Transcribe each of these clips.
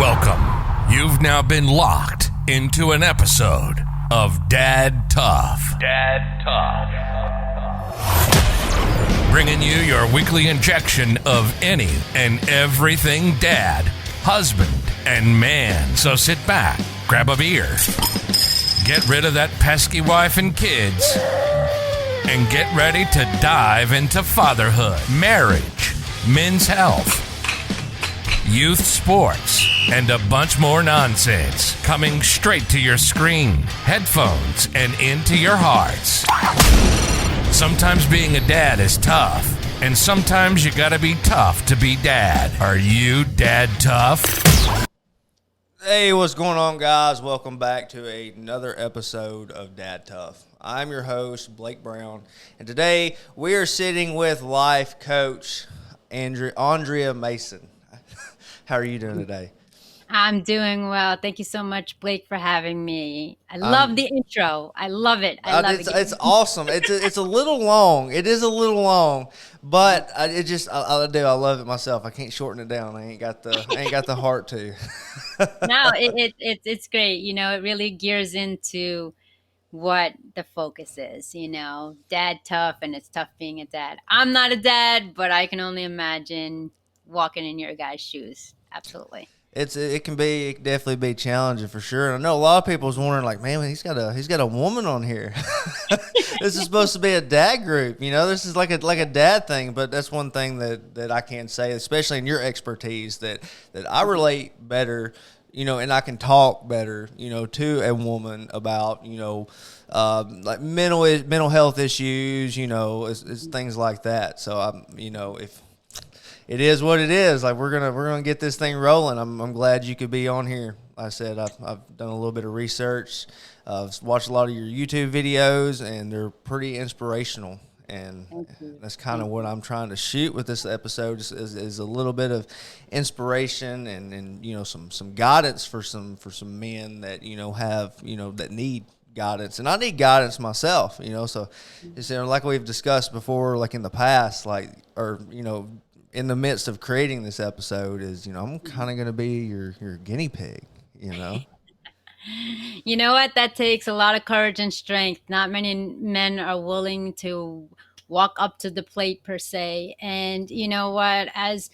Welcome. You've now been locked into an episode of Dad Tough. Dad Tough. Bringing you your weekly injection of any and everything dad, husband, and man. So sit back, grab a beer, get rid of that pesky wife and kids, and get ready to dive into fatherhood, marriage, men's health, youth sports, and a bunch more nonsense coming straight to your screen, headphones, and into your hearts. Sometimes being a dad is tough, and sometimes you gotta be tough to be dad. Are you dad tough? Hey, what's going on, guys? Welcome back to another episode of Dad Tough. I'm your host, Blake Brown, and today we are sitting with life coach Andrea Mason. How are you doing today? I'm doing well. Thank you so much, Blake, for having me. I love the intro. I love it. I love it. It's awesome. It's a little long. It is a little long, but I love it myself. I can't shorten it down. I ain't got the heart to. No, it's great. You know, it really gears into what the focus is. You know, dad tough, and it's tough being a dad. I'm not a dad, but I can only imagine walking in your guy's shoes. Absolutely. It can definitely be challenging for sure. And I know a lot of people was wondering, like, man, he's got a woman on here. This is supposed to be a dad group, you know. This is like a dad thing, but that's one thing that I can say, especially in your expertise, that I relate better, you know, and I can talk better, you know, to a woman about, you know, like mental health issues, you know, it's things like that. So I'm, you know, if it is what it is. Like we're gonna get this thing rolling. I'm glad you could be on here. Like I said, I've done a little bit of research. I've watched a lot of your YouTube videos, and they're pretty inspirational. And that's kind of what I'm trying to shoot with this episode is a little bit of inspiration and you know some guidance for some men that you know have you know that need guidance, and I need guidance myself. You know, so it's, you know, like we've discussed before, like in the past, like or you know. In the midst of creating this episode is, you know, I'm kind of going to be your guinea pig, you know? You know what? That takes a lot of courage and strength. Not many men are willing to walk up to the plate per se. And you know what? As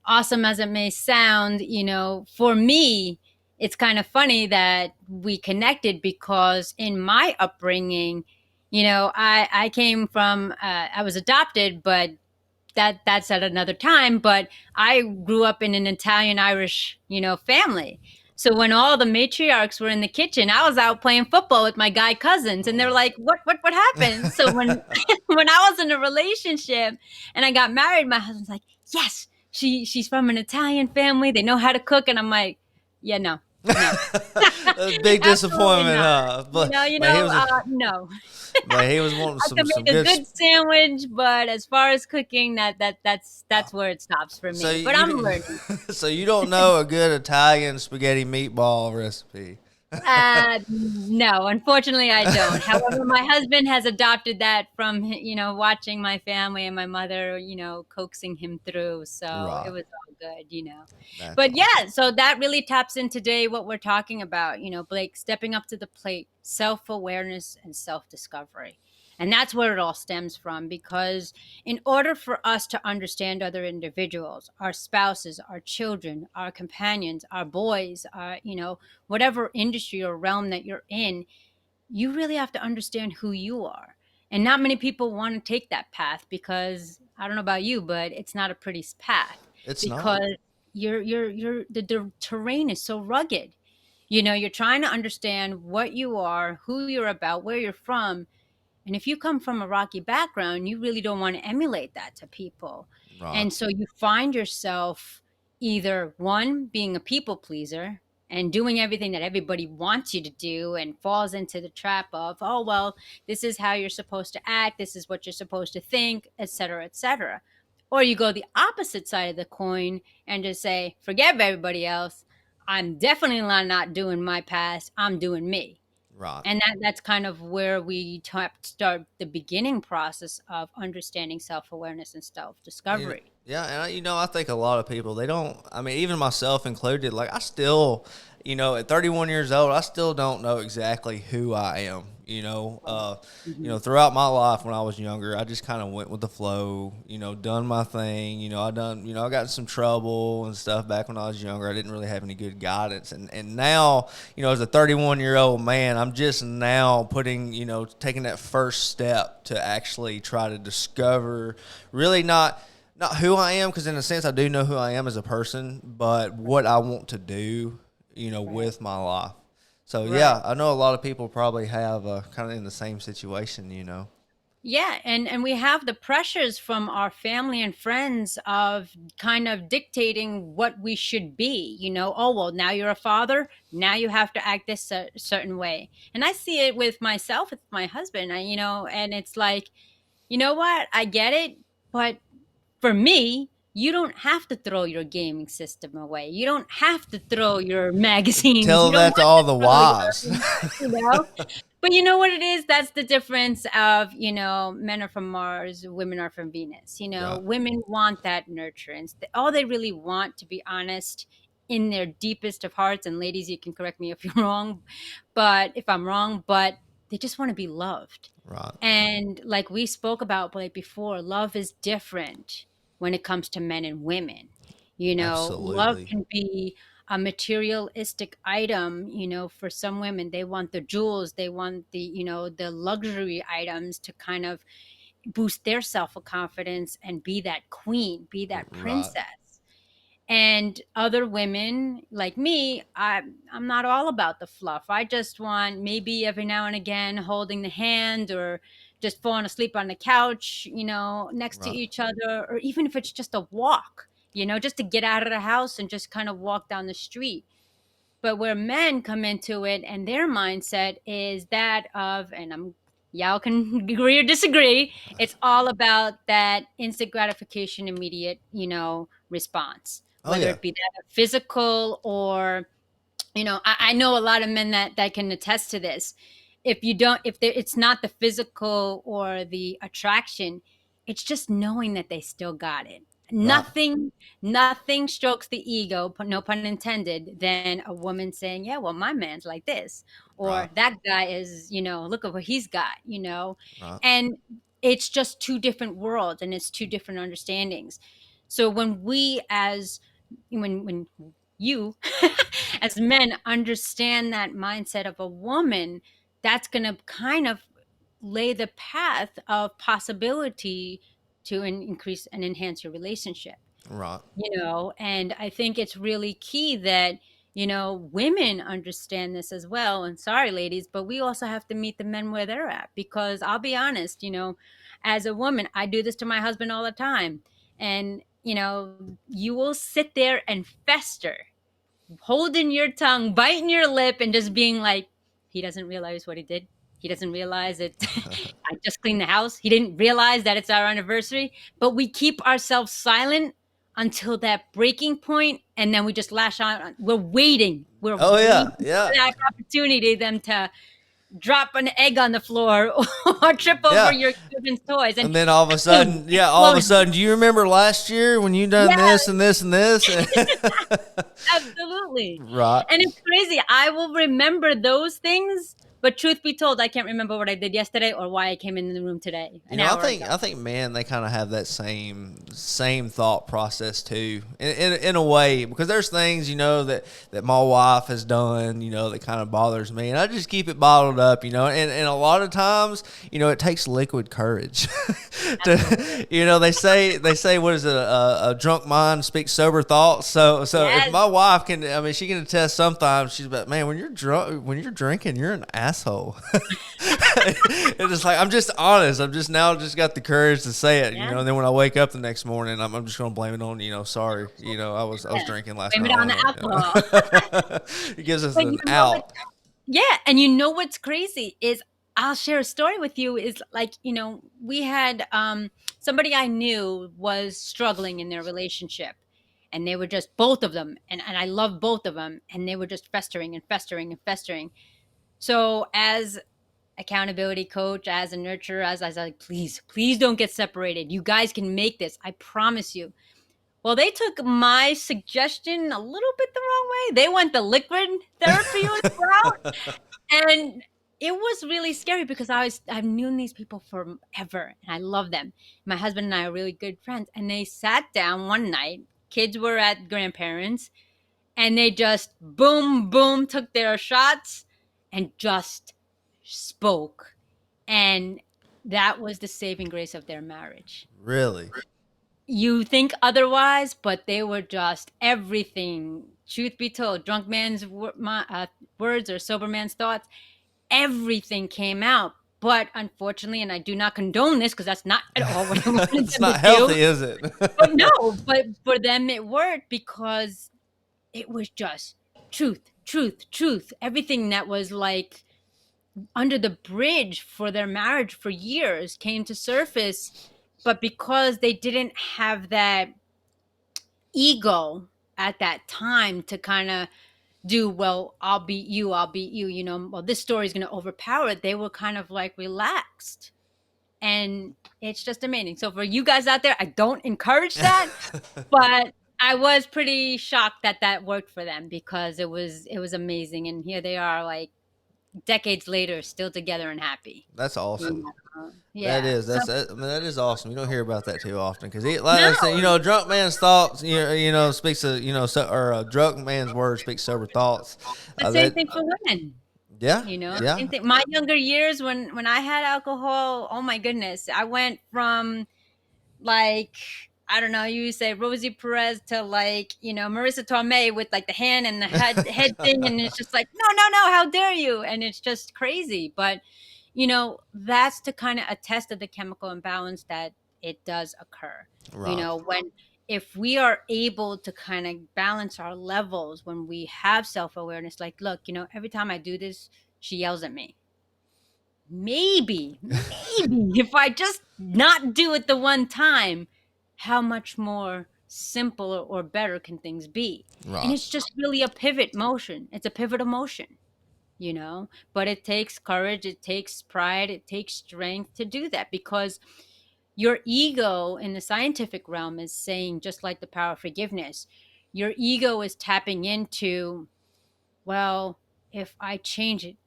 awesome as it may sound, you know, for me, it's kind of funny that we connected because in my upbringing, you know, I came from, I was adopted, but that's at another time. But I grew up in an Italian Irish, you know, family. So when all the matriarchs were in the kitchen, I was out playing football with my guy cousins, and they're like, "What happened?" So when when I was in a relationship and I got married, my husband's like, "Yes, she's from an Italian family. They know how to cook," and I'm like, "Yeah, no." A big disappointment, huh? But, no. But he was wanting I can make a good sandwich, but as far as cooking, that's where it stops for me. So but I'm learning. So you don't know a good Italian spaghetti meatball recipe? No, unfortunately, I don't. However, my husband has adopted that from, you know, watching my family and my mother, you know, coaxing him through. So Right. It was all good, you know. That's But awesome. yeah, so that really taps in today what we're talking about, you know, Blake, stepping up to the plate, self-awareness and self-discovery. And that's where it all stems from, because in order for us to understand other individuals, our spouses, our children, our companions, our boys, our, you know, whatever industry or realm that you're in, you really have to understand who you are. And not many people want to take that path because I don't know about you, but it's not a pretty path. It's Because not. the terrain is so rugged. You know, you're trying to understand what you are, who you're about, where you're from. And if you come from a rocky background, you really don't want to emulate that to people. Right. And so you find yourself either one, being a people pleaser and doing everything that everybody wants you to do and falls into the trap of, oh, well, this is how you're supposed to act. This is what you're supposed to think, et cetera, et cetera. Or you go the opposite side of the coin and just say, forget everybody else. I'm definitely not doing my past. I'm doing me. Right. And that's kind of where we start the beginning process of understanding self-awareness and You self-discovery. yeah, and I think a lot of people they don't. I mean, even myself included. Like I still, at 31 years old, I still don't know exactly who I am. Hmm. Throughout my life when I was younger, I just kind of went with the flow. Done my thing. I got in some trouble and stuff back when I was younger. I didn't really have any good guidance, and now, as a 31-year-old man, I'm just now taking that first step to actually try to discover, really not who I am, because in a sense I do know who I am as a person, but what I want to do, Right. with my life. So yeah, Right. I know a lot of people probably have kind of in the same situation. Yeah, and we have the pressures from our family and friends of kind of dictating what we should be. Oh well, now you're a father, now you have to act this certain way. And I see it with myself, with my husband. And it's like, you know what? I get it, but for me, you don't have to throw your gaming system away. You don't have to throw your magazines. You Tell don't that to have all to the throw wives. your, you know. But you know what it is? That's the difference of, men are from Mars, women are from Venus. Right, Women want that nurturance. All they really want, to be honest, in their deepest of hearts, and ladies, you can correct me if you're wrong, but if I'm wrong, but they just want to be loved. right, And like we spoke about like before, love is different when it comes to men and women. Love absolutely, can be a materialistic item. For some women, they want the jewels, they want the luxury items to kind of boost their self-confidence and be that queen, be that right, princess. And other women like me, I'm not all about the fluff. I just want, maybe every now and again, holding the hand, or just falling asleep on the couch, next to right, each other, or even if it's just a walk, just to get out of the house and just kind of walk down the street. But where men come into it, and their mindset is that of, and y'all can agree or disagree, it's all about that instant gratification, immediate, response, oh whether yeah, it be that physical or, I know a lot of men that can attest to this. If you don't, if there, it's not the physical or the attraction, it's just knowing that they still got it. right, Nothing strokes the ego, no pun intended, than a woman saying, "Yeah, well, my man's like this," right, or "That guy is, look at what he's got." right, And it's just two different worlds, and it's two different understandings. So when you as men understand that mindset of a woman, that's going to kind of lay the path of possibility to increase and enhance your relationship. right, And I think it's really key that women understand this as well. And sorry ladies, but we also have to meet the men where they're at, because I'll be honest, as a woman, I do this to my husband all the time. And you will sit there and fester, holding your tongue, biting your lip, and just being like, he doesn't realize what he did. He doesn't realize it. I just cleaned the house. He didn't realize that it's our anniversary. But we keep ourselves silent until that breaking point, and then we just lash on. We're waiting. We're oh yeah, waiting for yeah, that opportunity, them to drop an egg on the floor or trip over yeah. your children's toys, and And then all of a boom, sudden, yeah, all of a explosion. sudden, do you remember last year when you done Yeah, this and this and this? absolutely. Right. And it's crazy. I will remember those things, but truth be told, I can't remember what I did yesterday or why I came in the room today, an I hour think ago. I think men they kind of have that same thought process too, in a way, because there's things that my wife has done that kind of bothers me, and I just keep it bottled up, and a lot of times it takes liquid courage Absolutely. to they say what is it, a drunk mind speaks sober thoughts. So if Yes. my wife can, I mean, she can attest. Sometimes she's like, man, when you're drinking, you're an asshole. It's just like, I'm just honest. I'm just now just got the courage to say it, Yeah. and then when I wake up the next morning, I'm just gonna blame it on, sorry, I was Yeah. drinking last Blame night. it I on don't the alcohol. know. It gives us But an out. yeah, and what's crazy is, I'll share a story with you, is like, we had somebody I knew was struggling in their relationship, and they were just, both of them, and I love both of them, and they were just festering and festering and festering. So as accountability coach, as a nurturer, as I was like, please, please don't get separated. You guys can make this. I promise you. Well, they took my suggestion a little bit the wrong way. They went the liquid therapy route, and it was really scary because I've known these people forever and I love them. My husband and I are really good friends, and they sat down one night. Kids were at grandparents, and they just boom boom took their shots and just spoke, and that was the saving grace of their marriage. Really? You think otherwise, but they were just everything. Truth be told, drunk man's words or sober man's thoughts, everything came out. But unfortunately, and I do not condone this because that's not at all what I wanted It's them to not do. healthy, is it? But no, but for them it worked because it was just truth, truth, truth. Everything that was like under the bridge for their marriage for years came to surface. But because they didn't have that ego at that time to kind of do, well, I'll beat you, well, this story is going to overpower it. They were kind of like relaxed. And it's just amazing. So for you guys out there, I don't encourage that, but I was pretty shocked that that worked for them because it was amazing. And here they are, like decades later, still together and happy. That's awesome. That Yeah. is So I mean, that is awesome. You don't hear about that too often because, like I said, no, a drunk man's thoughts, speaks of, or a drunk man's words speak sober thoughts. the same That thing for women. Yeah, Same yeah, thing. My younger years, when I had alcohol, oh my goodness, I went from like, I don't know, you say Rosie Perez to like, Marissa Tomei with like the hand and the head thing, and it's just like, no, no, no, how dare you? And it's just crazy. But that's to kind of attest to the chemical imbalance that it does occur. right, When if we are able to kind of balance our levels when we have self-awareness, like, look, every time I do this, she yells at me. Maybe if I just not do it the one time, how much more simple or better can things be? And right, it's just really a pivot motion. It's a pivot emotion, but it takes courage, it takes pride, it takes strength to do that because your ego in the scientific realm is saying, just like the power of forgiveness, your ego is tapping into, well, if I change it,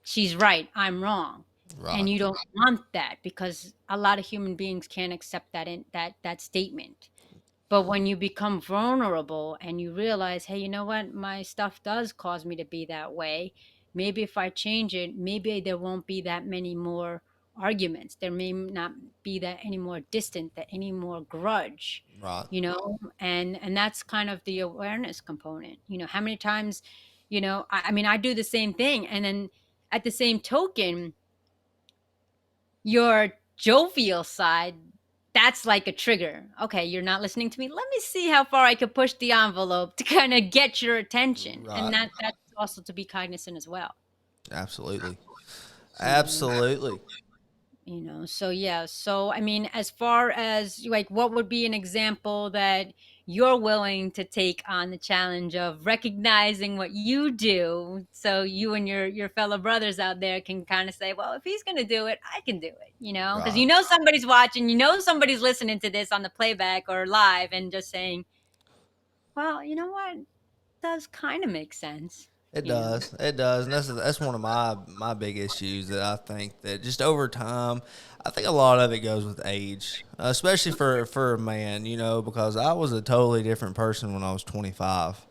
she's right, I'm wrong. right, And you don't want that because a lot of human beings can't accept that statement. But when you become vulnerable and you realize, hey, you know what? My stuff does cause me to be that way. Maybe if I change it, maybe there won't be that many more arguments. There may not be that any more distant, that any more grudge, right. and that's kind of the awareness component. How many times, I mean, I do the same thing. And then at the same token, your jovial side, that's like a trigger. Okay, you're not listening to me. Let me see how far I could push the envelope to kind of get your attention. And Right. that's also to be cognizant as well. Absolutely. So, Absolutely. so yeah. So, I mean, as far as like, what would be an example that you're willing to take on the challenge of recognizing what you do so you and your fellow brothers out there can kind of say, well, if he's going to do it, I can do it, because Right. somebody's watching, somebody's listening to this on the playback or live and just saying, well, you know what, does kind of make sense, It you know. does. It does, and that's one of my big issues that I think that just over time, I think a lot of it goes with age, especially for a man, because I was a totally different person when I was 25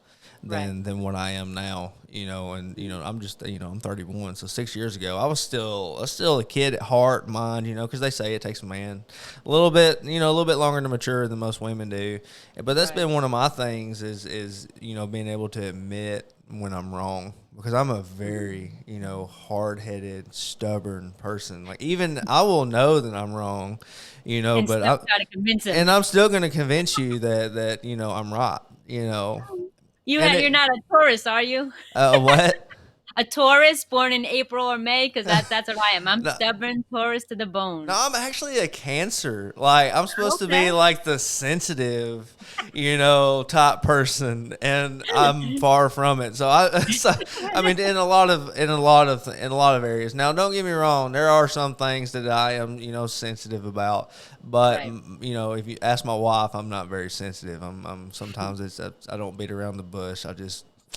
Right. than what I am now, and I'm just I'm 31, so 6 years ago I was still a kid at heart and mind, because they say it takes a man a little bit longer to mature than most women do, but that's Right. been one of my things is being able to admit when I'm wrong because I'm a very, hard-headed, stubborn person. Like even I will know that I'm wrong, And but still try to convince him. I'm still going to convince you that I'm right, You and you're it not a Taurus, are you? what? A Taurus born in April or May, because that's what I am. I'm No, stubborn Taurus to the no, bone. I'm actually a Cancer. Like I'm supposed to be Okay. like the sensitive, type person, and I'm far from it. So I mean, in a lot of areas. Now, don't get me wrong. There are some things that I am, sensitive about. But Right. if you ask my wife, I'm not very sensitive. I'm sometimes I don't beat around the bush.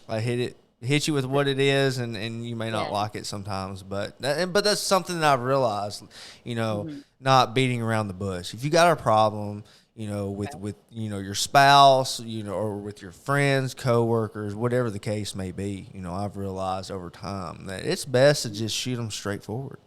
I hit you with what it is, and you may not Yeah. like it sometimes, but that's something that I've realized, Hmm. not beating around the bush. If you got a problem, with Right. your spouse, or with your friends, coworkers, whatever the case may be, I've realized over time that it's best to just shoot them straight forward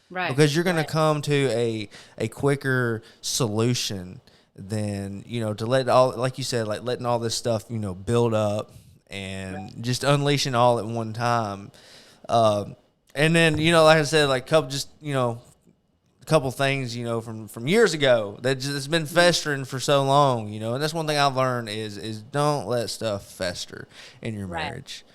Right. because you're going to Right. come to a quicker solution than to let all, like you said, like letting all this stuff build up and Right. just unleashing all at one time. um, and then like I said, like couple just a couple things from years ago that just has been Mhm. festering for so long, and that's one thing I've learned is don't let stuff fester in your Right. marriage.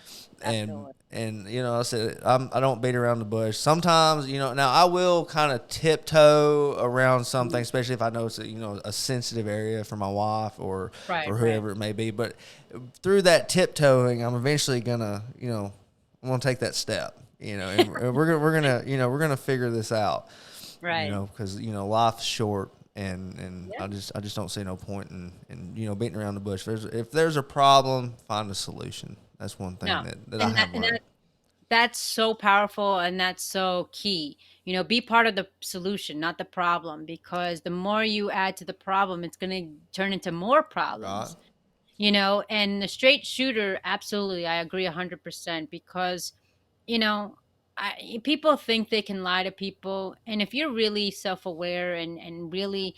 and Absolutely. and I said I don't beat around the bush. Sometimes now I will kind of tiptoe around something, Mhm. especially if I know it's a sensitive area for my wife Right. or Right. whoever it may be. But through that tiptoeing, I'm eventually gonna I'm gonna take that step. And we're gonna figure this out. Right. Because life's short, and Yeah. I just don't see no point in beating around the bush. If there's a problem, find a solution. That's one thing No. that I And have learned. that's so powerful and that's so key. Be part of the solution, not the problem, because the more you add to the problem, it's going to turn into more Right. problems. And the straight shooter, absolutely, I agree 100%, because you know people think they can lie to people, and if you're really self-aware and really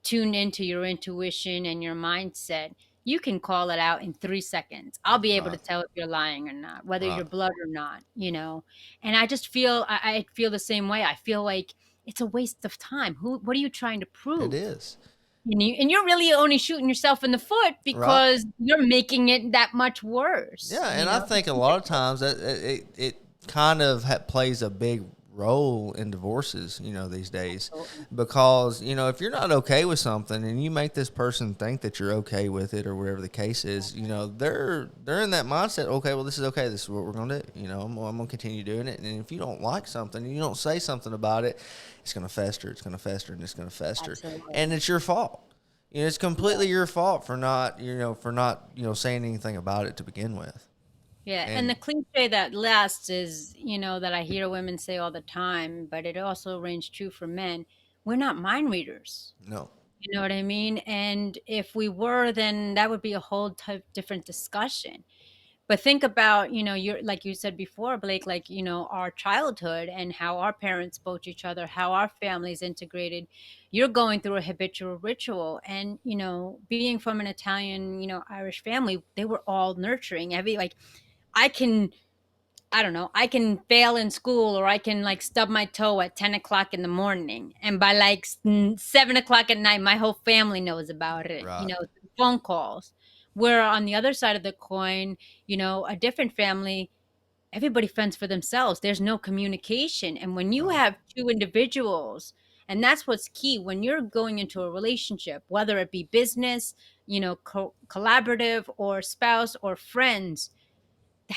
tuned into your intuition and your mindset, you can call it out in 3 seconds. I'll be able to Right. tell if you're lying or not, whether Right. you're blood or not. And I just feel I feel the same way. I feel like it's a waste of time. What are you trying to It prove? is. And you're really only shooting yourself in the foot Right. because you're making it that much worse. Yeah, and I think a lot of times that it kind of plays a big role in divorces, these days, Absolutely. because if you're not okay with something and you make this person think that you're okay with it or whatever the case is, they're in that mindset. Okay, well, this is okay. This is what we're gonna do. I'm gonna continue doing it. And if you don't like something, and you don't say something about it, it's gonna fester. It's gonna fester, and it's gonna fester, Absolutely. and it's your fault. It's completely your fault for not, saying anything about it to begin with. Yeah, and the And cliche that lasts is, that I hear women say all the time, but it also rings true for men. We're not mind readers. no, You know what I mean? And if we were, then that would be a whole type different discussion. But think about, you're like you said before, Blake, like, our childhood and how our parents spoke to each other, how our families integrated. You're going through a habitual ritual. And, being from an Italian, Irish family, they were all nurturing. Like, I can, I don't know, I can fail in school, or I can like stub my toe at 10 o'clock in the morning. And by like 7 o'clock at night, my whole family knows about it, right, phone calls. Where on the other side of the coin, a different family, everybody fends for themselves. There's no communication. And when you right, have two individuals, and that's what's key when you're going into a relationship, whether it be business, collaborative, or spouse or friends,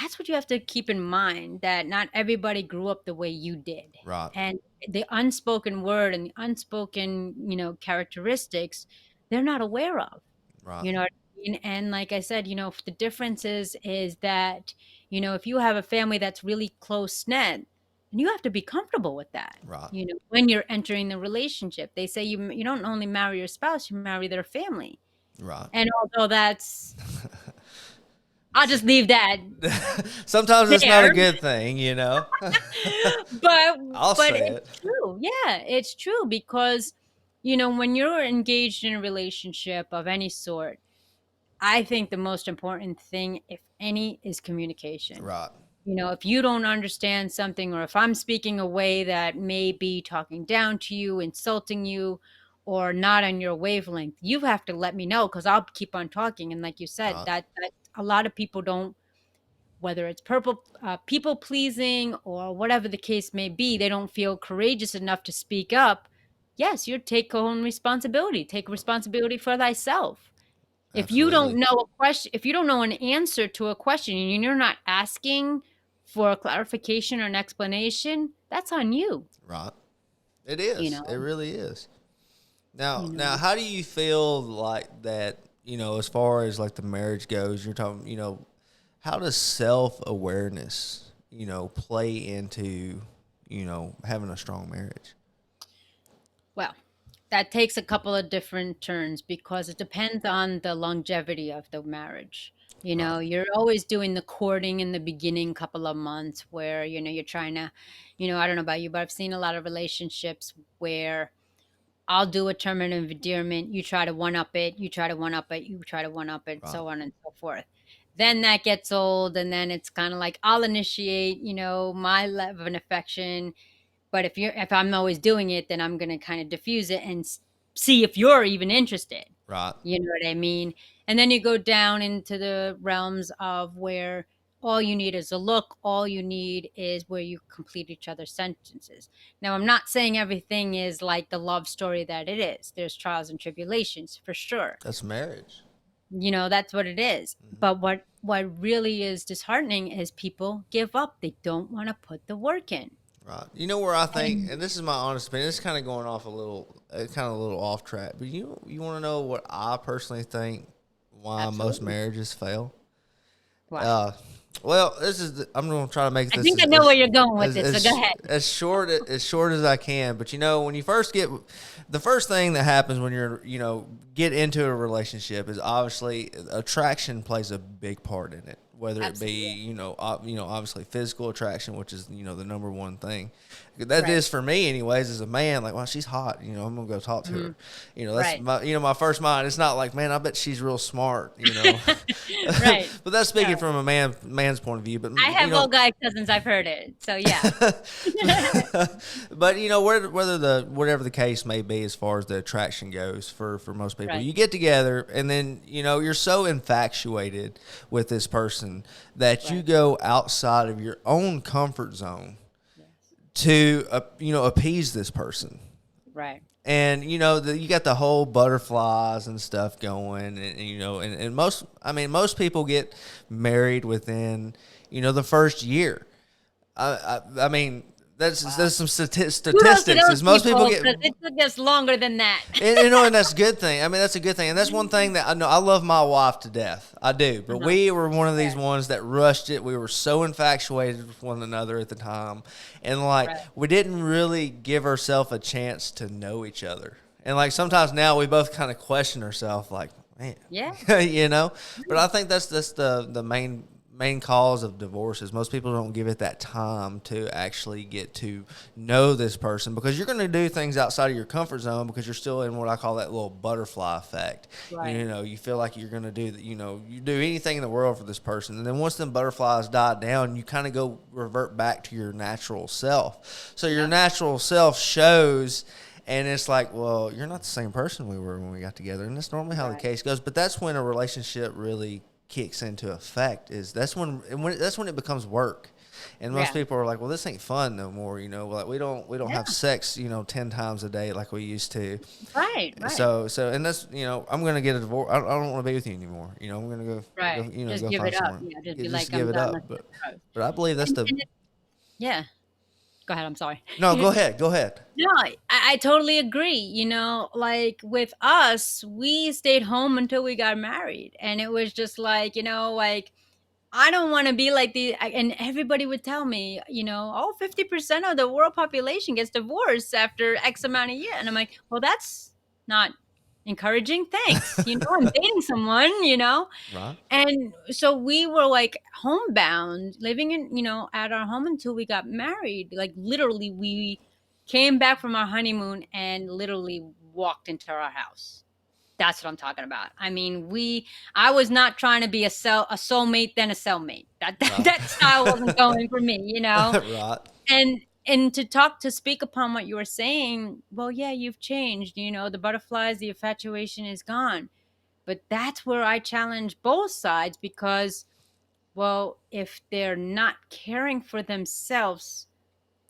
that's what you have to keep in mind, that not everybody grew up the way you did. right, And the unspoken word and the unspoken, characteristics, they're not aware of. right, You know what I mean? And like I said, the difference is that, if you have a family that's really close knit, and you have to be comfortable with that. right, When you're entering the relationship, they say you don't only marry your spouse, you marry their family. right. And although that's, I'll just leave that Sometimes it's not a there. good thing, but I'll but say it's it. true. Yeah, it's true, because when you're engaged in a relationship of any sort, I think the most important thing, if any, is communication. Right, If you don't understand something, or if I'm speaking a way that may be talking down to you, insulting you, or not on your wavelength, you have to let me know, because I'll keep on talking. And like you said, right, that a lot of people don't whether it's people pleasing or whatever the case may be, they don't feel courageous enough to speak up. Yes, you take own responsibility. Take responsibility for thyself. If you don't Absolutely. know a question, if you don't know an answer to a question and you're not asking for a clarification or an explanation, that's on you. Right. It You is. It know, really is. Now, you now, know. how do you feel like that? As far as like the marriage goes, you're talking. How does self awareness, play into, having a strong marriage? Well, that takes a couple of different turns because it depends on the longevity of the marriage. Right. You're always doing the courting in the beginning couple of months where, you're trying to, I don't know about you, but I've seen a lot of relationships where I'll do a term of endearment, you try to one up it, you try to one up it, you try to one up it, Right. so on and so forth. Then that gets old, and then it's kind of like I'll initiate, my level of an affection, but if I'm always doing it, then I'm gonna kind of diffuse it and see if you're even interested. Right. You know what I mean? And then you go down into the realms of where all you need is a look, all you need is where you complete each other's sentences. Now, I'm not saying everything is like the love story that it is. There's trials and tribulations for sure. That's marriage. That's what it is. Hmm. But what really is disheartening is people give up. They don't want to put the work in. Right. You know where I think, And and this is my honest opinion. It's kind of going off kind of a little off track. But you want to know what I personally think why most absolutely. marriages fail? Why? Uh, well, I'm going to try to make I this think I know where you're going with this, so go ahead. as short as I can. But when you first get, the first thing that happens when you're get into a relationship is obviously attraction plays a big part in it. Whether it be Absolutely. obviously physical attraction, which is the number one thing. That Right. is for me, anyways, as a man. Like, well, she's hot. I'm gonna go talk to her. Mhm. That's Right. my first mind. It's not like, man, I bet she's real smart. Right. But that's speaking No. from a man's point of view. But I have all guy cousins, I've heard it. So yeah. but whatever the case may be, as far as the attraction goes, for most people, Right. you get together and then you're so infatuated with this person that you Right. go outside of your own comfort zone Yes. to appease this person. Right. And you got the whole butterflies and stuff going, and most people get married within the first year. I mean, Wow. there's some Kudos to statistics. those Is most people people get, because it took us longer than that. and that's a good thing. I mean, that's a good thing, and that's one thing that I know. I love my wife to death. I do, but Uh-huh. we were one of these Right. ones that rushed it. We were so infatuated with one another at the time, and like Right. we didn't really give ourselves a chance to know each other. And like sometimes now we both kind of question ourselves, like, man, Yeah. But I think that's the main cause of divorce is most people don't give it that time to actually get to know this person, because you're going to do things outside of your comfort zone because you're still in what I call that little butterfly effect. Right. You feel like you're going to do you do anything in the world for this person, and then once them butterflies die down, you kind of go revert back to your natural self. So your Yep. natural self shows. And it's like, well, you're not the same person we were when we got together, and that's normally how the Right. case goes. But that's when a relationship really kicks into effect. That's when it becomes work, and most Yeah. people are like, well, this ain't fun no more. Like we don't Yeah. have sex 10 times a day like we used to. Right. Right. So and that's I'm gonna get a divorce. I don't want to be with you anymore. I'm gonna go Right. Just go give find it up. someone. Yeah. Just Yeah, be just like, give I'm it done. up. Let's But go. but I believe that's the Yeah. Go ahead. I'm sorry. no. Go ahead. Go ahead. No, I totally agree. Like with us, we stayed home until we got married. And it was just like, like I don't want to be like and everybody would tell me, 50% of the world population gets divorced after X amount of years. And I'm like, well, that's not encouraging. Thanks. I'm dating someone. Right. And so we were like homebound, living at our home until we got married. Like literally, we came back from our honeymoon and literally walked into our house. That's what I'm talking about. I mean, I was not trying to be a soulmate, then a cellmate. That, that Right. that style wasn't going for me. Right. And to speak upon what you were saying, well, yeah, you've changed. The butterflies, the infatuation is gone. But that's where I challenge both sides because Well, if they're not caring for themselves,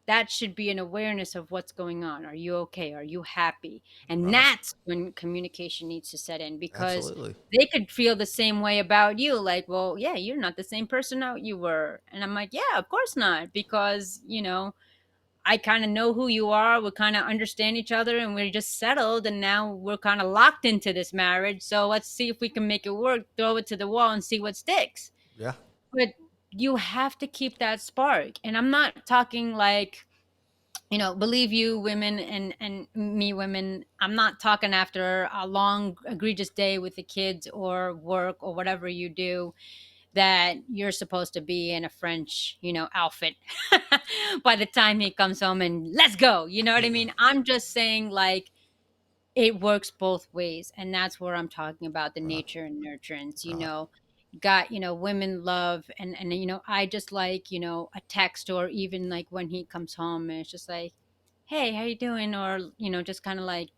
that should be an awareness of what's going on. Are you okay? Are you happy? And Right. that's when communication needs to set in, because Absolutely. they could feel the same way about you. Like, well, yeah, you're not the same person that you were. And I'm like, yeah, of course not. Because, I kind of know who you are. We kind of understand each other, and we're just settled. And now we're kind of locked into this marriage. So let's see if we can make it work, throw it to the wall and see what sticks. Yeah. But you have to keep that spark. And I'm not talking like, believe you women and me women, I'm not talking after a long egregious day with the kids or work or whatever you do, that you're supposed to be in a French, outfit by the time he comes home and let's go. You know what I Yeah. mean? I'm just saying, like, it works both ways, and that's where I'm talking about the Right. nature and nurturance. Right. Got, women love, and I just like, a text, or even like when he comes home and it's just like, hey, how you doing? Or just kind of like,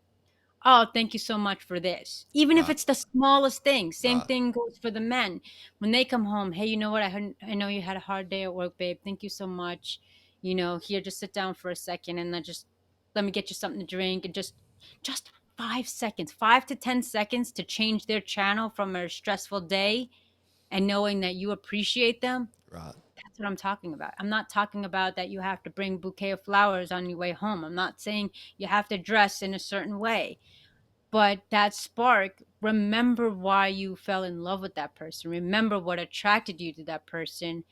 oh, thank you so much for this. Even if Right. it's the smallest thing. Same Right. thing goes for the men. When they come home, hey, you know what? I know you had a hard day at work, babe. Thank you so much. Here, just sit down for a second, and then just let me get you something to drink, and just 5 seconds, 5 to 10 seconds to change their channel from a stressful day, and knowing that you appreciate them. Right. That's what I'm talking about. I'm not talking about that you have to bring bouquet of flowers on your way home. I'm not saying you have to dress in a certain way. But that spark, remember why you fell in love with that person. Remember what attracted you to that person,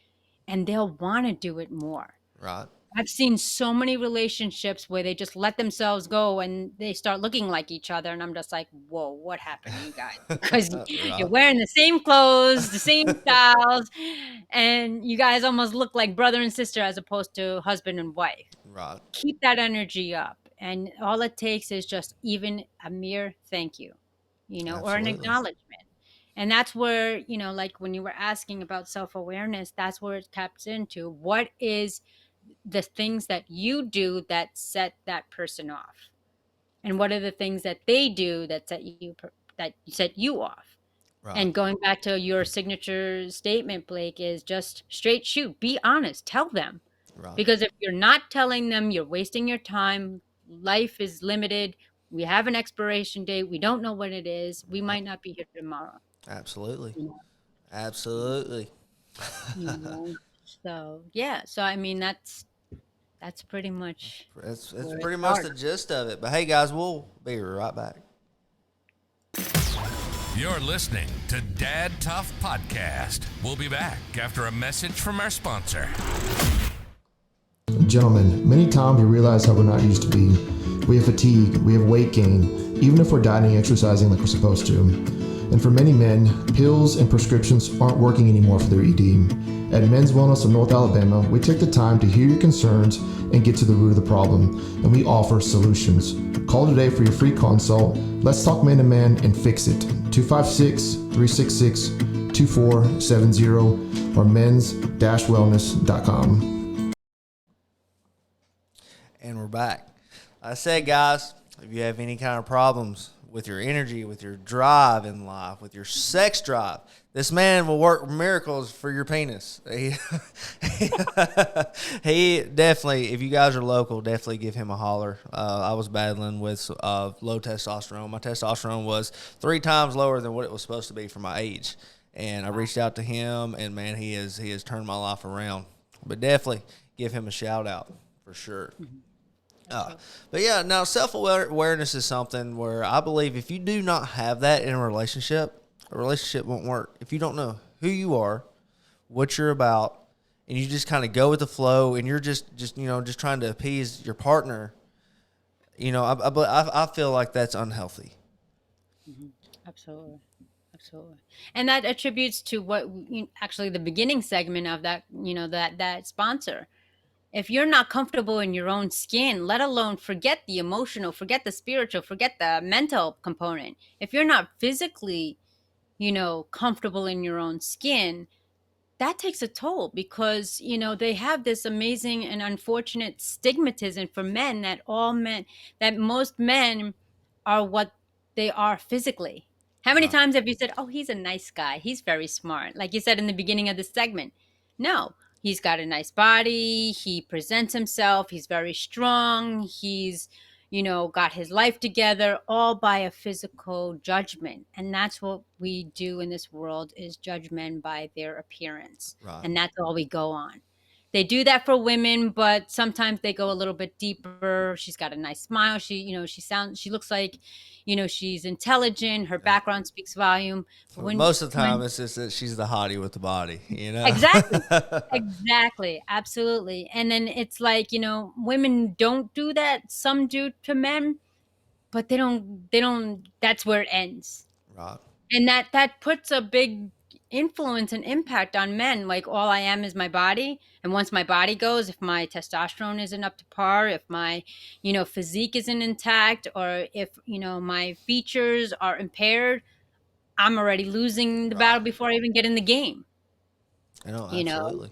and they'll want to do it more. Right. I've seen so many relationships where they just let themselves go and they start looking like each other. And I'm just like, whoa, what happened to you guys? Because you're Right. wearing the same clothes, the same styles, and you guys almost look like brother and sister as opposed to husband and wife. Right. Keep that energy up. And all it takes is just even a mere thank you, or an Absolutely. acknowledgement. And that's where, like when you were asking about self awareness, that's where it taps into what is the things that you do that set that person off, and what are the things that they do that set you off. Right. And going back to your signature statement, Blake, is just straight shoot, be honest, tell them. Right. Because if you're not telling them, you're wasting your time. Life is limited. We have an expiration date. We don't know when it is. We Right. might not be here tomorrow. Absolutely. You know, Absolutely. you know. So yeah. So I mean, that's pretty much It's where it pretty much the starts. gist of it. But hey, guys, we'll be right back. You're listening to Dad Tough Podcast. We'll be back after a message from our sponsor. Gentlemen, many times we realize how we're not used to be. We have fatigue, we have weight gain, even if we're dieting and exercising like we're supposed to. And for many men, pills and prescriptions aren't working anymore for their ED. At Men's Wellness of North Alabama, we take the time to hear your concerns and get to the root of the problem, and we offer solutions. Call today for your free consult. Let's talk man to man and fix it. 256-366-2470 or men's-wellness.com. And we're back. I said, guys, if you have any kind of problems with your energy, with your drive in life, with your sex drive, this man will work miracles for your penis. He definitely, if you guys are local, definitely give him a holler. I was battling with low testosterone. My testosterone was 3 times lower than what it was supposed to be for my age. And I reached out to him, and man, he has turned my life around. But definitely give him a shout out for sure. But yeah, now self-awareness is something where I believe if you do not have that in a relationship won't work. If you don't know who you are, what you're about, and you just kind of go with the flow, and you're just trying to appease your partner, I feel like that's unhealthy. Absolutely. Absolutely. And that attributes to what actually the beginning segment of that, that sponsor. If you're not comfortable in your own skin, let alone forget the emotional, forget the spiritual, forget the mental component. If you're not physically, comfortable in your own skin, that takes a toll, because, they have this amazing and unfortunate stigmatism for men, that most men are what they are physically. How many Right. times have you said, "Oh, he's a nice guy. He's very smart." Like you said in the beginning of the segment. No, he's got a nice body. He presents himself. He's very strong. He's, got his life together all by a physical judgment. And that's what we do in this world is judge men by their appearance. Right. And that's all we go on. They do that for women, but sometimes they go a little bit deeper. She's got a nice smile. She looks like, she's intelligent. Her Yeah. background speaks volume. But Most of the time, when it's just that she's the hottie with the body, you know? exactly, exactly, absolutely. And then it's like, women don't do that. Some do to men, but they don't, that's where it ends. Right. And that puts a big influence and impact on men. Like all I am is my body, and once my body goes, if my testosterone isn't up to par, if my physique isn't intact, or if my features are impaired, I'm already losing the Right. battle before I even get in the game. I know, you know absolutely.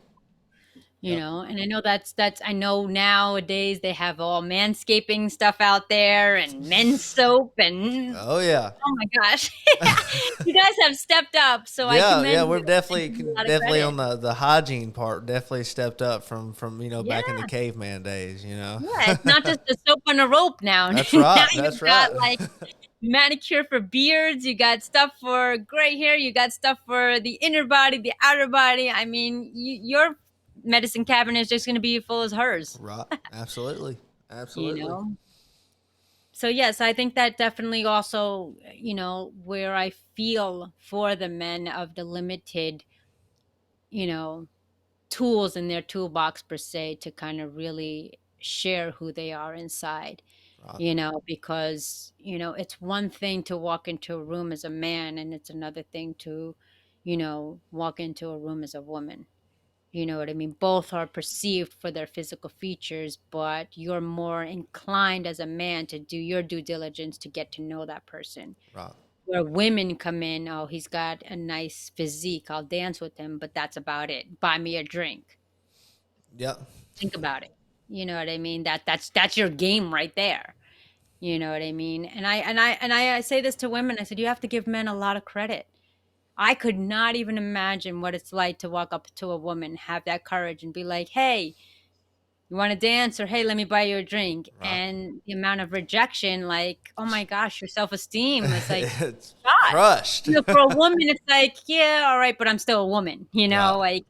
Yep. and I know that's I know nowadays they have all manscaping stuff out there and men's soap and Oh, yeah. oh my gosh. You guys have stepped up, so I Yeah, yeah, commend you. we've I definitely give you a lot of definitely credit. on the hygiene part definitely stepped up from Yeah, back in the caveman days, you know. yeah. It's not just the soap on a rope now. That's Now right. That's you've got right. like manicure for beards, you got stuff for gray hair, you got stuff for the inner body, the outer body. I mean, your medicine cabinet is just going to be as full as hers, Right. Absolutely. you Absolutely. know? So yes, I think that definitely also, where I feel for the men of the limited, you know, tools in their toolbox per se to kind of really share who they are inside, Right. because, it's one thing to walk into a room as a man and it's another thing to, walk into a room as a woman. You know what I mean? Both are perceived for their physical features, but you're more inclined as a man to do your due diligence to get to know that person. Right. Where women come in, oh, he's got a nice physique. I'll dance with him, but that's about it. Buy me a drink. Yep. Think about it. You know what I mean? That's your game right there. You know what I mean? And I say this to women. I said you have to give men a lot of credit. I could not even imagine what it's like to walk up to a woman, have that courage, and be like, "Hey, you want to dance?" or "Hey, let me buy you a drink." Right. And the amount of rejection, like, "Oh my gosh, your self esteem," is like It's shot. crushed. For a woman, it's like, "Yeah, all right, but I'm still a woman." Right. Like,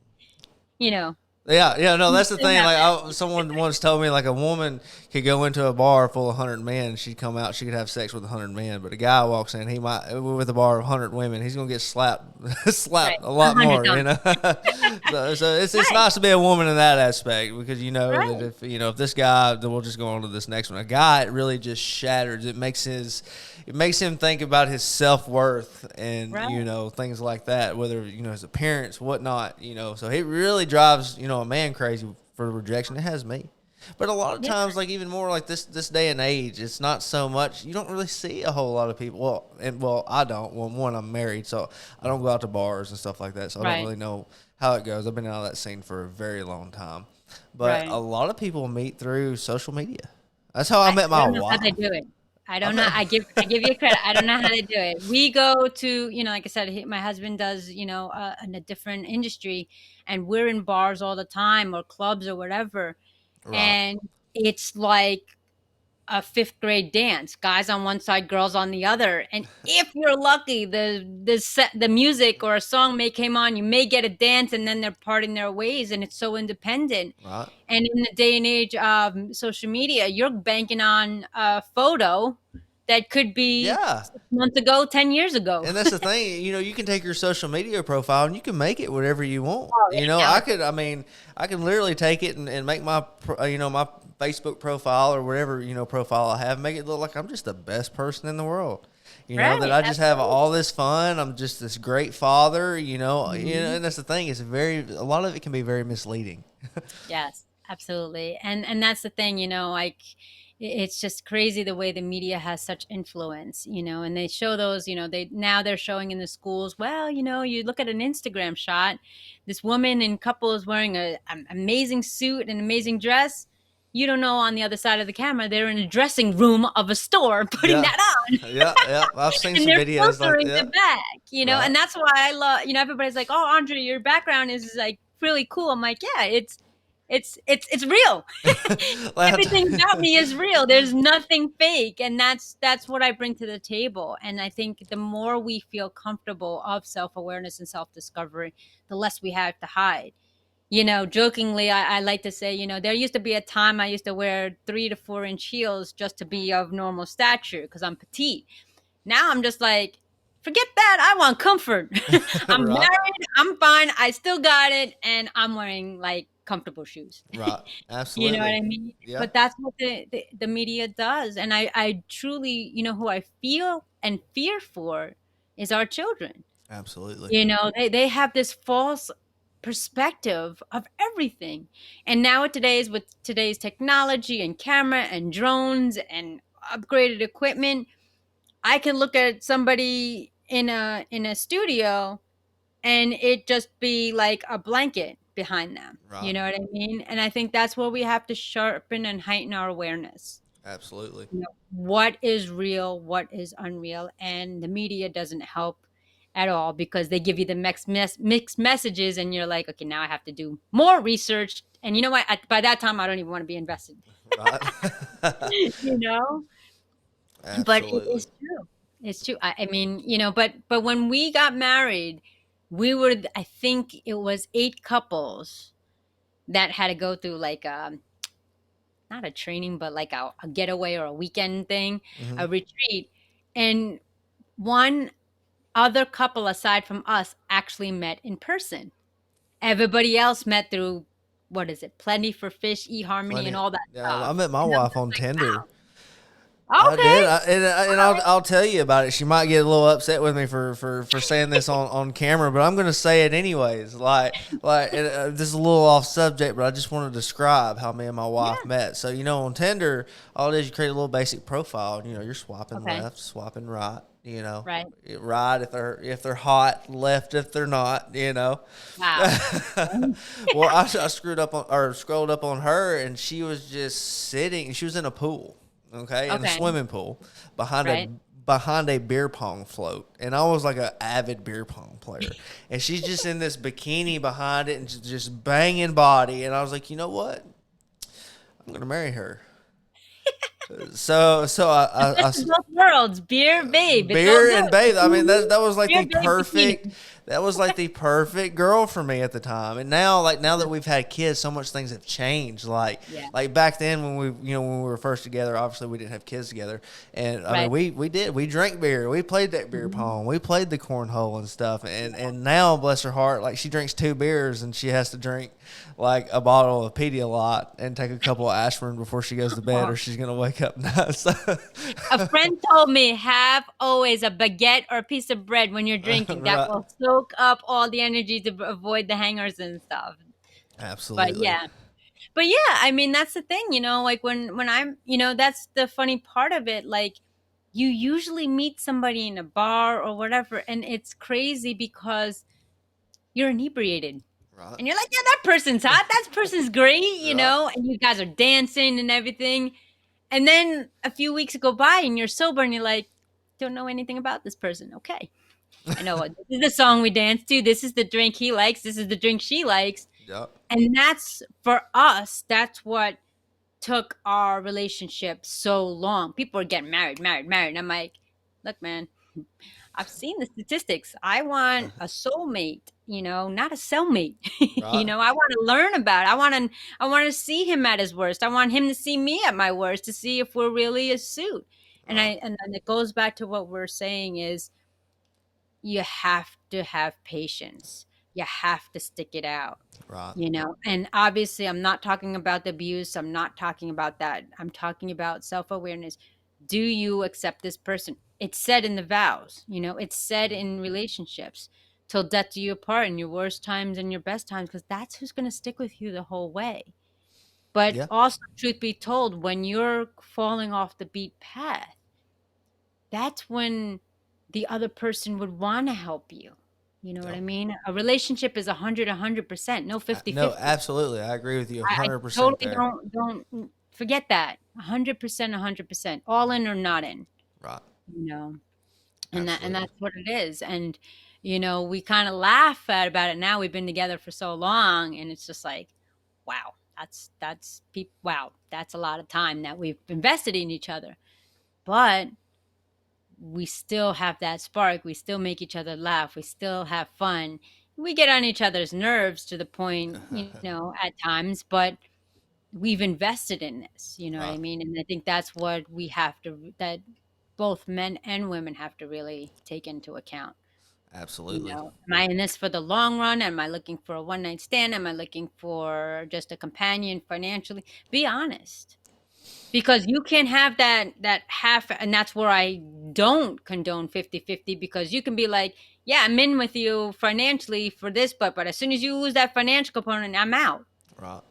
you know, Yeah, yeah, no, you that's the still thing. have Like, that. someone once told me, like, a woman could go into a bar full of 100 men, she'd come out, she could have sex with 100 men. But a guy walks in, he might with a bar of 100 women, he's gonna get slapped, Right, slapped a a lot hundred more, you times. know. So it's Right, nice to be a woman in that aspect because you know that right, if this guy, then we'll just go on to this next one. A guy, it really just shatters. It makes him think about his self worth and right. things like that, whether his appearance, whatnot. So it really drives a man crazy for rejection. It has me. But a lot of Yeah, times, like even more like this day and age, it's not so much. You don't really see a whole lot of people. Well, I don't. Well, one, I'm married, so I don't go out to bars and stuff like that. So I don't right, really know how it goes. I've been out of that scene for a very long time. But right. a lot of people meet through social media. That's how I met I my don't know how they wife. do it. I I don't know. met. I give you credit. I don't know how they do it. We go to, like I said, my husband does, in a different industry, and we're in bars all the time or clubs or whatever, Right. and it's like a fifth grade dance, guys on one side, girls on the other. And if you're lucky, the music or a song may came on, you may get a dance, and then they're parting their ways, and it's so independent. Right. And in the day and age of social media, you're banking on a photo that could be Yeah. 6 months ago, 10 years ago. And that's the thing, you can take your social media profile and you can make it whatever you want. Oh yeah, now it's I can literally take it and make my Facebook profile or whatever, profile I have, make it look like I'm just the best person in the world. That right. I just have Absolutely. all this fun. I'm just this great father, Mhm. and that's the thing. A lot of it can be very misleading. Yes, absolutely. And that's the thing, like it's just crazy the way the media has such influence, and they show those, they're showing in the schools, well, you look at an Instagram shot, this woman and couple is wearing an amazing suit and amazing dress. You don't know on the other side of the camera, they're in a dressing room of a store putting Yeah. that on. Yeah. Yeah. I've seen And some they're videos like filtering the that. back, Right. and that's why I love, everybody's like, "Oh, Andre, your background is like really cool." I'm like, "Yeah, it's real. Like, Everything about me is real. There's nothing fake." And that's what I bring to the table. And I think the more we feel comfortable of self-awareness and self-discovery, the less we have to hide. Jokingly, I like to say, there used to be a time I used to wear 3 to 4 inch heels just to be of normal stature because I'm petite. Now I'm just like, forget that. I want comfort. I'm right. married. I'm fine. I still got it. And I'm wearing like comfortable shoes. Right. You know what Absolutely. I mean? Yeah. But that's what the media does. And I truly, who I feel and fear for is our children. Absolutely. They have this false perspective of everything. And with today's technology and camera and drones and upgraded equipment, I can look at somebody in a studio and it just be like a blanket behind them. You Right. know what I mean? And I think that's where we have to sharpen and heighten our awareness. Absolutely. What is real, what is unreal, and the media doesn't help at all because they give you the mixed messages, and you're like, okay, now I have to do more research. And you know what? By that time, I don't even want to be invested. Right. you know, but it Absolutely. is true. It's true. I mean, but when we got married, we were, I think it was 8 couples that had to go through like not a training, but like a getaway or a weekend thing, Hmm. a retreat. And one other couple aside from us actually met in person. Everybody else met through, what is it, Plenty for Fish, eHarmony, and Plenty. all that Yeah. I stuff. met my And I'm wife just on like, Tinder. wow, I did, okay. and All I'll tell you about it. She might get a little upset with me for saying this on camera, but I'm going to say it anyways. This is a little off subject, but I just want to describe how me and my wife Yeah. met. So on Tinder, all it is you create a little basic profile. And, you're swiping Okay. left, swiping right. Right. Right if they're hot, left if they're not. Wow. Well, I screwed up on or scrolled up on her, and she was just sitting. She was in a pool, okay, in a Okay. swimming pool behind a Right. behind a beer pong float, and I was like an avid beer pong player, and she's just in this bikini behind it and just banging body, and I was like, you know what, I'm gonna marry her. So I Best of both worlds, beer, babe. It's all beer good. and babe. I mean, that was like Beer, the babe, perfect. bikini. That was like the perfect girl for me at the time. And now, now that we've had kids, so much things have changed. Yeah. Like back then when when we were first together, obviously we didn't have kids together. And I Right. mean, we drank beer, we played that beer pong, we played the cornhole and stuff. And now, bless her heart, like she drinks 2 beers and she has to drink like a bottle of Pedialyte and take a couple of aspirin before she goes to bed, or she's gonna wake up nuts. A friend told me have always a baguette or a piece of bread when you're drinking. That Right. will soak up all the energy to avoid the hangers and stuff. But Absolutely. yeah. But yeah, I mean that's the thing, like when I'm, that's the funny part of it. Like you usually meet somebody in a bar or whatever, and it's crazy because you're inebriated. Right. And you're like, yeah, that person's hot. That person's great, Right. and you guys are dancing and everything. And then a few weeks go by and you're sober and you're like, don't know anything about this person. Okay. I know what this is the song we dance to. This is the drink he likes. This is the drink she likes. Yep. And that's for us, that's what took our relationship so long. People are getting married, married, married. And I'm like, look, man, I've seen the statistics. I want a soulmate, not a cellmate. Right. I want to learn about it. I want to see him at his worst. I want him to see me at my worst to see if we're really a suit. And Right. and it goes back to what we're saying is you have to have patience. You have to stick it out. Right. And obviously I'm not talking about the abuse. I'm not talking about that. I'm talking about self-awareness. Do you accept this person? It's said in the vows, it's said in relationships, till death do you apart, in your worst times and your best times, because that's who's going to stick with you the whole way. But Yeah. also, truth be told, when you're falling off the beat path, that's when the other person would want to help you. You know what Yep. I mean? A relationship is 100%, no 50 No, 50. absolutely. I agree with you I 100% totally there. don't forget that. 100%, 100%, all in or not in, Right. you know. And Absolutely. that's what it is. And we kind of laugh about it now. We've been together for so long, and it's just like, wow, wow, that's a lot of time that we've invested in each other. But we still have that spark. We still make each other laugh. We still have fun. We get on each other's nerves to the point, at times, but we've invested in this, you know what I Right. mean? And I think that's what that both men and women have to really take into account. Absolutely. Am I in this for the long run? Am I looking for a one night stand? Am I looking for just a companion financially? Be honest, because you can't have that half, and that's where I don't condone 50-50, because you can be like, yeah, I'm in with you financially for this, but as soon as you lose that financial component, I'm out. Right.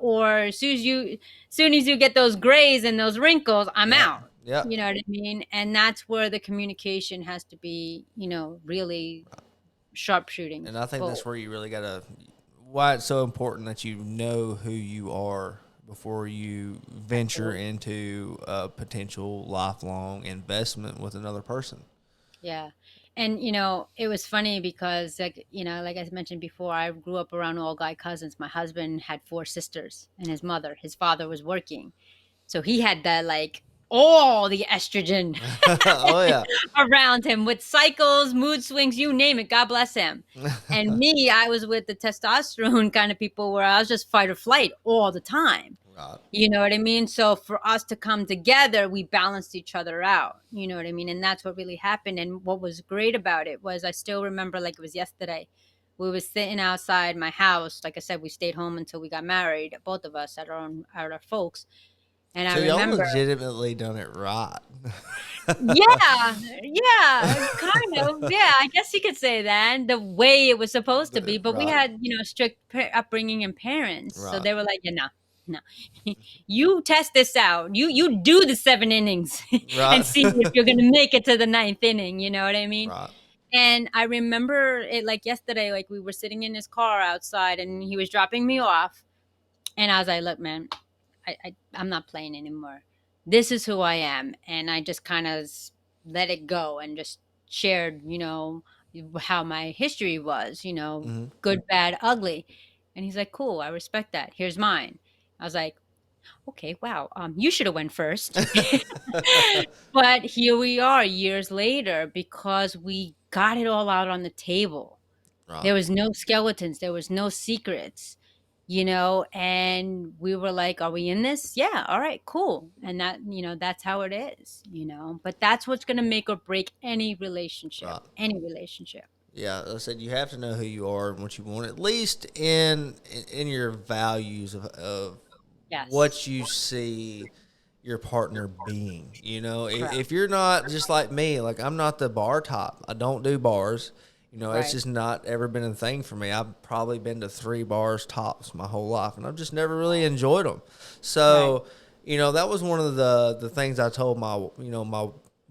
Or as soon as you get those grays and those wrinkles, I'm Yep. out. Yep. You know what I mean? And that's where the communication has to be, really sharpshooting And I think full. that's where you really gotta. Why it's so important that you know who you are before you venture Absolutely. into a potential lifelong investment with another person. Yeah. And it was funny because, like I mentioned before, I grew up around all guy cousins. My husband had four sisters and his father was working. So he had that, like, all the estrogen Oh yeah. around him with cycles, mood swings, you name it. God bless him. And me, I was with the testosterone kind of people where I was just fight or flight all the time. Right. You know what I mean? So for us to come together, we balanced each other out. You know what I mean? And that's what really happened. And what was great about it was, I still remember like it was yesterday. We were sitting outside my house. Like I said, we stayed home until we got married, both of us at our folks. And I So y'all remember, legitimately done it right. yeah, yeah, kind of. Yeah, I guess you could say that the way it was supposed to be. But we Right. had, strict upbringing and parents, so Right. they were like, "Yeah, no, no, you test this out. You do the 7 innings and Right. see if you're gonna make it to the ninth inning." You know what I mean? Right. And I remember it like yesterday. Like we were sitting in his car outside, and he was dropping me off, and I was like, "Look, man, I'm not playing anymore. This is who I am." And I just kind of let it go and just shared, how my history was, Hmm. good, bad, ugly. And he's like, cool, I respect that. Here's mine. I was like, okay, wow, you should have went first. But here we are years later because we got it all out on the table. Right. There was no skeletons, there was no secrets, and we were like, are we in this? Yeah, all right, cool. And that's how it is. But that's what's going to make or break any relationship, Right. any relationship. Yeah, like I said, you have to know who you are and what you want, at least in your values of Yes, what you see your partner being. correct. If you're not just like me, like I'm not the bar top. I don't do bars. It's Right, just not ever been a thing for me. I've probably been to 3 bars tops my whole life, and I've just never really enjoyed them. right, So, that was one of the things I told my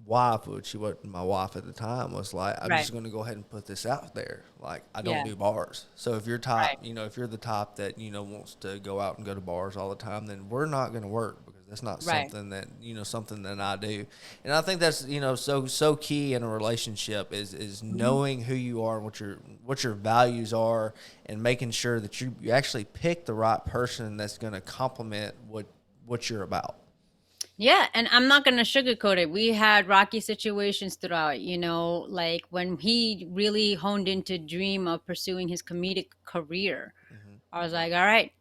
wife, which she wasn't my wife at the time, was like, I'm right. just going to go ahead and put this out there. Like, I don't Yeah, do bars. So if you're right, if you're the type that, wants to go out and go to bars all the time, then we're not going to work because that's not right. something that I do. And I think that's, so key in a relationship is Mhm. knowing who you are and what your values are, and making sure that you actually pick the right person that's going to complement what you're about. Yeah, and I'm not going to sugarcoat it. We had rocky situations throughout, like when he really honed into dream of pursuing his comedic career. Hmm. I was like, all right,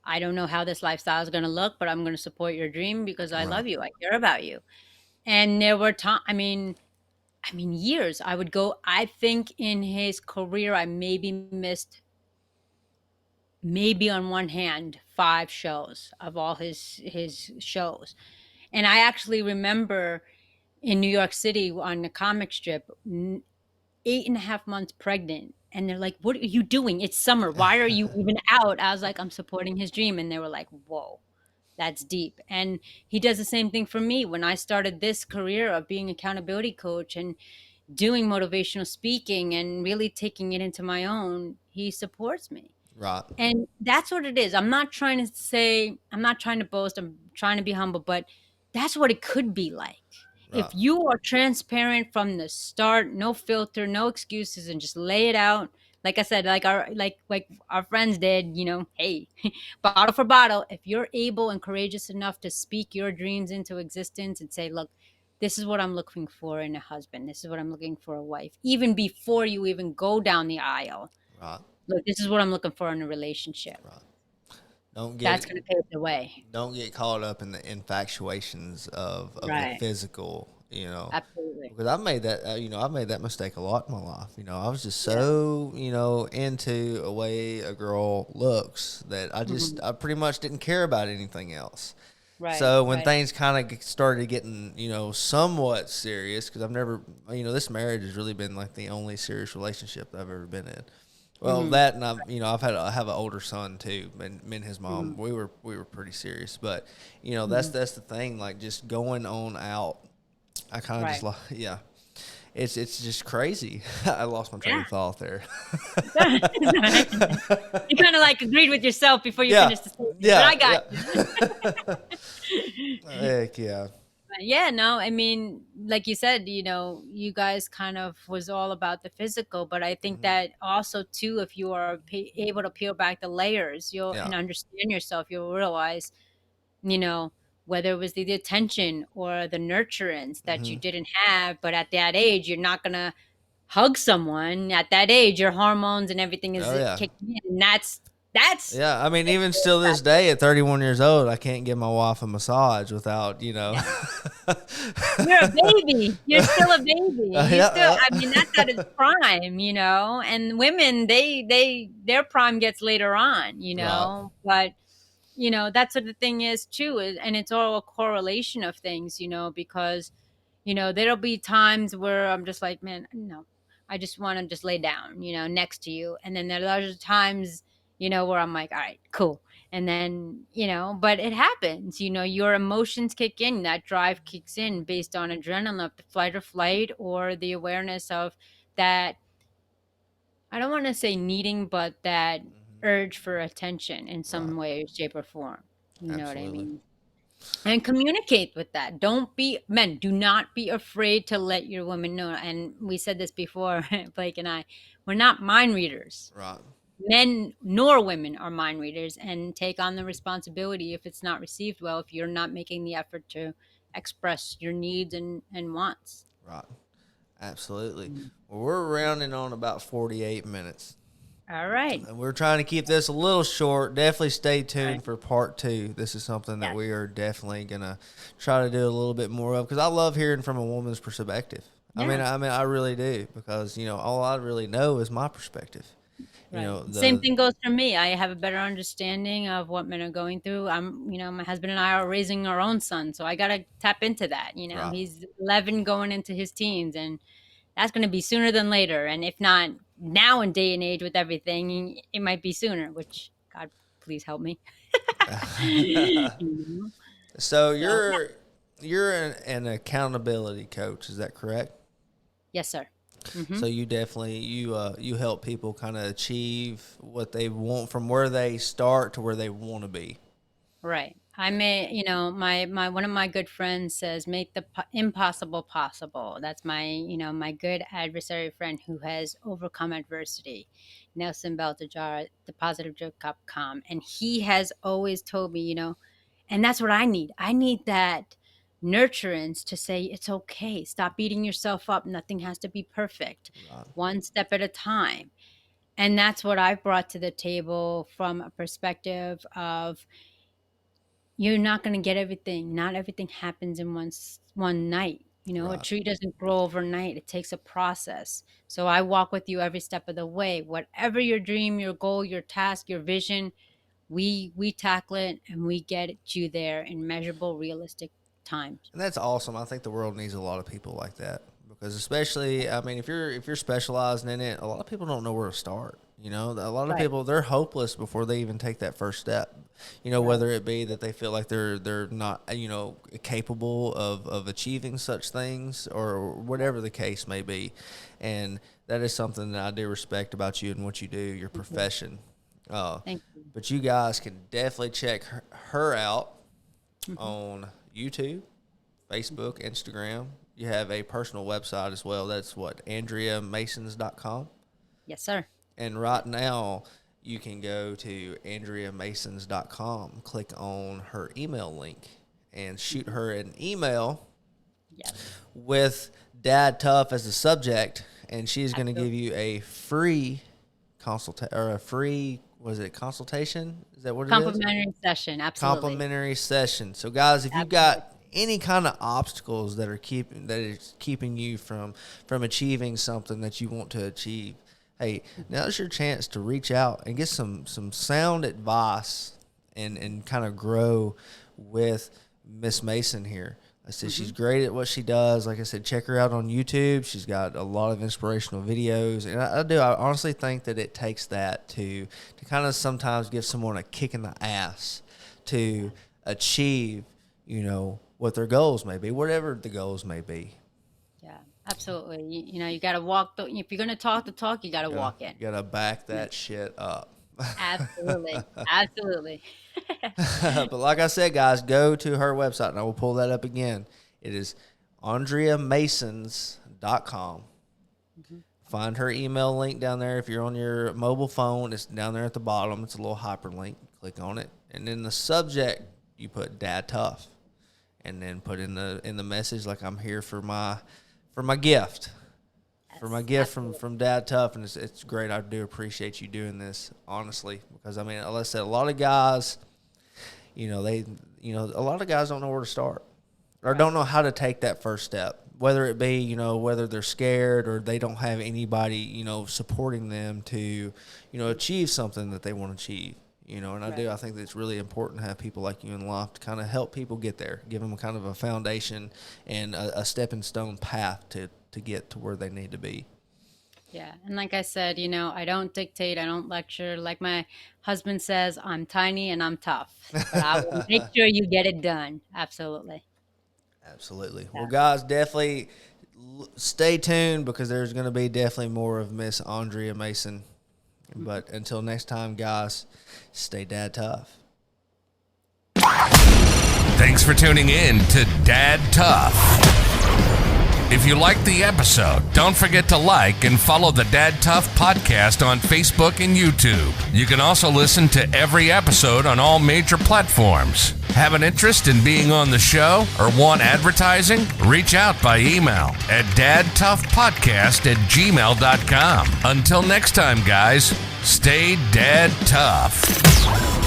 I don't know how this lifestyle is going to look, but I'm going to support your dream because I Right. love you. I care about you. And there were times, I mean, years I would go. I think in his career, I maybe missed, maybe on one hand, 5 shows of all his shows. And I actually remember in New York City on the comic strip, 8.5 months pregnant. And they're like, what are you doing? It's summer. Why are you even out? I was like, I'm supporting his dream. And they were like, whoa, that's deep. And he does the same thing for me. When I started this career of being accountability coach and doing motivational speaking and really taking it into my own, he supports me. Right. And that's what it is. I'm not trying to say, I'm not trying to boast, I'm trying to be humble, but that's what it could be like. If Right. you are transparent from the start, no filter, no excuses, and just lay it out. Like I said, like our friends did, hey, bottle for bottle. If you're able and courageous enough to speak your dreams into existence and say, look, this is what I'm looking for in a husband. This is what I'm looking for a wife. Even before you even go down the aisle, Right. look, this is what I'm looking for in a relationship. Right. Don't That's get going to pave the way. don't get caught up in the infatuations of the Right. physical, Absolutely. because I've made that, I've made that mistake a lot in my life. I was just Yeah. so, into a way a girl looks that Mhm. I pretty much didn't care about anything else. Right. So when Right. things kind of started getting, somewhat serious, because I've never, this marriage has really been like the only serious relationship that I've ever been in. Well, Mhm. that and I have an older son too, and me and his mom, Mhm. we were pretty serious, but Mhm. that's the thing, like just going on out, I kind of just Right. like, yeah, it's just crazy. I lost my train Yeah. of thought there. You kind of like agreed with yourself before you Yeah, finished the statement, but yeah, I got yeah. you. Heck yeah. Yeah, no, I mean, like you said, you guys kind of was all about the physical, but I think Hmm. that also too, if you are able to peel back the layers, you'll Yeah. and understand yourself, you'll realize, you know, whether it was the attention or the nurturance that you Hmm. didn't have, but at that age, you're not gonna hug someone at that age. Your hormones and everything is Oh yeah. kicking in, and that's Yeah, I mean, even still this day at 31 years old, I can't give my wife a massage without, You're a baby. You're still a baby. You yeah, still, I mean, that's at its prime. And women, their prime gets later right. on. But, that's what the thing is too, and it's all a correlation of things, because, there'll be times where I'm just like, man, no, I just want to just lay down, next to you. And then there are other times, where I'm like, all right, cool. And then, but it happens, your emotions kick in, that drive kicks in based on adrenaline of the fight or flight or the awareness of that. I don't want to say needing, but that Hmm. urge for attention in Right. some way, shape, or form. You know what I Absolutely. mean? And communicate with that. Don't be men, do not be afraid to let your women know. And we said this before, Blake and I, we're not mind readers. Right. Men nor women are mind readers, and take on the responsibility if it's not received well, if you're not making the effort to express your needs and wants. Right. Absolutely. Well, we're rounding on about 48 minutes. All right. And we're trying to keep this a little short. Definitely stay All right. tuned for part two. This is something that Yes. we are definitely gonna try to do a little bit more of, because I love hearing from a woman's perspective. Yeah. I really do, because all I really know is my perspective. Right. Same The thing goes for me. I have a better understanding of what men are going through. My husband and I are raising our own son, so I got to tap into that. right. He's 11 going into his teens, and that's going to be sooner than later. And if not now in day and age with everything, it might be sooner, which God, please help me. You know? So So, yeah. you're an accountability coach, is that correct? Yes, sir. Hmm. So you definitely you help people kind of achieve what they want from where they start to where they want to be. Right. I may, my one of my good friends says, make the impossible possible. That's my good adversary friend who has overcome adversity, Nelson Beltajar, thepositivejoke.com. And he has always told me, and that's what I need. I need that nurturance to say, it's okay. Stop beating yourself up. Nothing has to be perfect. Right. One step at a time. And that's what I've brought to the table from a perspective of, you're not going to get everything. Not everything happens in one night. A Right. tree doesn't grow overnight. It takes a process. So I walk with you every step of the way. Whatever your dream, your goal, your task, your vision, we tackle it and we get you there in measurable, realistic times. And that's awesome. I think the world needs a lot of people like that, because especially, I mean, if you're specializing in it, a lot of people don't know where to start. A lot of Right. people, they're hopeless before they even take that first step. Right. Whether it be that they feel like they're not capable of achieving such things, or whatever the case may be. And that is something that I do respect about you and what you do, your Mhm. profession. Thank you. But you guys can definitely check her out on YouTube, Facebook, Instagram. You have a personal website as well. That's what, AndreaMasons.com. Yes, sir. And right now, you can go to AndreaMasons.com, click on her email link, and shoot her an email with Dad Tough as the subject, and she's going to give you a free consultation? Is that what it is? Complimentary session, absolutely. Complimentary session. So, guys, if you've got any kind of obstacles that is keeping you from achieving something that you want to achieve, hey, now's your chance to reach out and get some sound advice and kind of grow with Miss Mason here. I said she's great at what she does. Like I said, check her out on YouTube. She's got a lot of inspirational videos, and I honestly think that it takes that to kind of sometimes give someone a kick in the ass to achieve, what their goals may be, whatever the goals may be. Yeah, absolutely. You got to walk. If you're going to talk the talk, you got to walk it. You got to back that shit up. Absolutely. Absolutely. But like I said, guys, go to her website, and I will pull that up again. It is AndreaMasons.com. Find her email link down there. If you're on your mobile phone, it's down there at the bottom. It's a little hyperlink. Click on it. And in the subject, you put Dad Tough. And then put in the message, like, I'm here for my gift. For my gift from Dad Tough, and it's great. I do appreciate you doing this, honestly, because like I said, a lot of guys, a lot of guys don't know where to start, or don't know how to take that first step. Whether it be, whether they're scared or they don't have anybody, supporting them to, achieve something that they want to achieve. And I think that it's really important to have people like you in life to kind of help people get there, give them kind of a foundation and a stepping stone path to get to where they need to be. Yeah. And like I said, I don't dictate. I don't lecture. Like my husband says, I'm tiny and I'm tough. But I will make sure you get it done. Absolutely. Absolutely. Yeah. Well, guys, definitely stay tuned because there's going to be definitely more of Miss Andrea Mason. But until next time, guys, stay Dad Tough. Thanks for tuning in to Dad Tough. If you liked the episode, don't forget to like and follow the Dad Tough podcast on Facebook and YouTube. You can also listen to every episode on all major platforms. Have an interest in being on the show or want advertising? Reach out by email at dadtoughpodcast@gmail.com. Until next time, guys, stay Dad Tough.